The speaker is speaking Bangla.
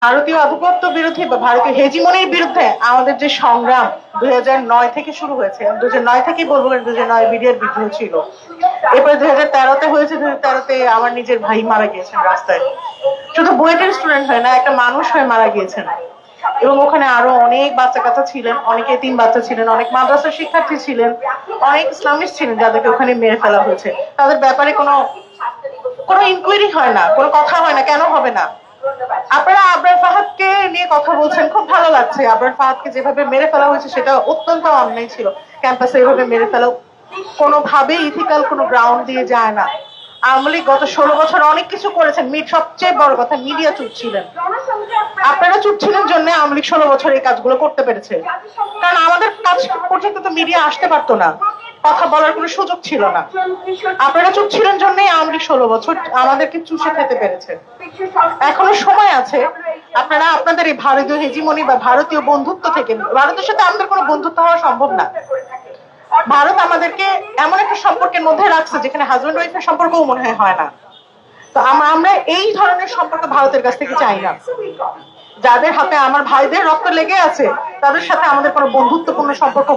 ভারতীয় আধিপত্য বিরোধী বা ভারতীয় হেজিমনির বিরুদ্ধে আমাদের যে সংগ্রাম 2009 থেকে শুরু হয়েছে, 2009 থেকেই বলবো, 2009 বিডিআর বিদ্রোহ ছিল। এরপরে 2013-তে হয়েছে, 2013-তে আমার নিজের ভাই মারা গিয়েছেন রাস্তায়। শুধু বুয়েটের স্টুডেন্ট হয় না, একটা মানুষ হয়ে মারা গিয়েছেন। এবং ওখানে আরো অনেক বাচ্চা কাচ্চা ছিলেন, অনেকে তিন বাচ্চা ছিলেন, অনেক মাদ্রাসার শিক্ষার্থী ছিলেন, অনেক ইসলামিস্ট ছিলেন যাদেরকে ওখানে মেরে ফেলা হয়েছে। তাদের ব্যাপারে কোনো কোনো ইনকোয়ারি হয় না, কোনো কথা হয় না, কেন হবে না? আপনারা আবরার ফাহাদকে নিয়ে কথা বলছেন, খুব ভালো লাগছে। আবরার ফাহাদকে যেভাবে মেরে ফেলা হয়েছে সেটা অত্যন্ত অন্যায় ছিল। ক্যাম্পাসে এভাবে মেরে ফেলা কোনোভাবেই ইথিক্যাল কোনো গ্রাউন্ড দিয়ে যায় না। আওয়ামী লীগ গত 16 বছর অনেক কিছু করেছেন। সবচেয়ে বড় কথা, মিডিয়া চুপ ছিলেন। আপনারা চুপ ছিলেন জন্য আওয়ামী লীগ 16 বছর এই কাজগুলো করতে পেরেছে। কারণ আমাদের কাজ পর্যন্ত তো মিডিয়া আসতে পারতো না, কথা বলার কোনো সুযোগ ছিল না। আপনারা চুপ ছিলেন জন্যই আওয়ামী লীগ 16 বছর আমাদেরকে চুষে খেতে পেরেছে। এখনো সময় আছে, আপনারা আপনাদের এই ভারতীয় হেজিমনি বা ভারতীয় বন্ধুত্ব থেকে, ভারতের সাথে আমাদের কোনো বন্ধুত্ব হওয়া সম্ভব না। ভারত আমাদেরকে এমন একটা সম্পর্কের মধ্যে রাখছে যেখানে হাজব্যান্ড ওয়াইফের সম্পর্কও মনে হয় না। তো আমরা এই ধরনের সম্পর্ক ভারতের কাছ থেকে চাই না। যাদের হাতে আমার ভাইদের রক্ত লেগে আছে তাদের সাথে আমাদের কোনো বন্ধুত্বপূর্ণ সম্পর্ক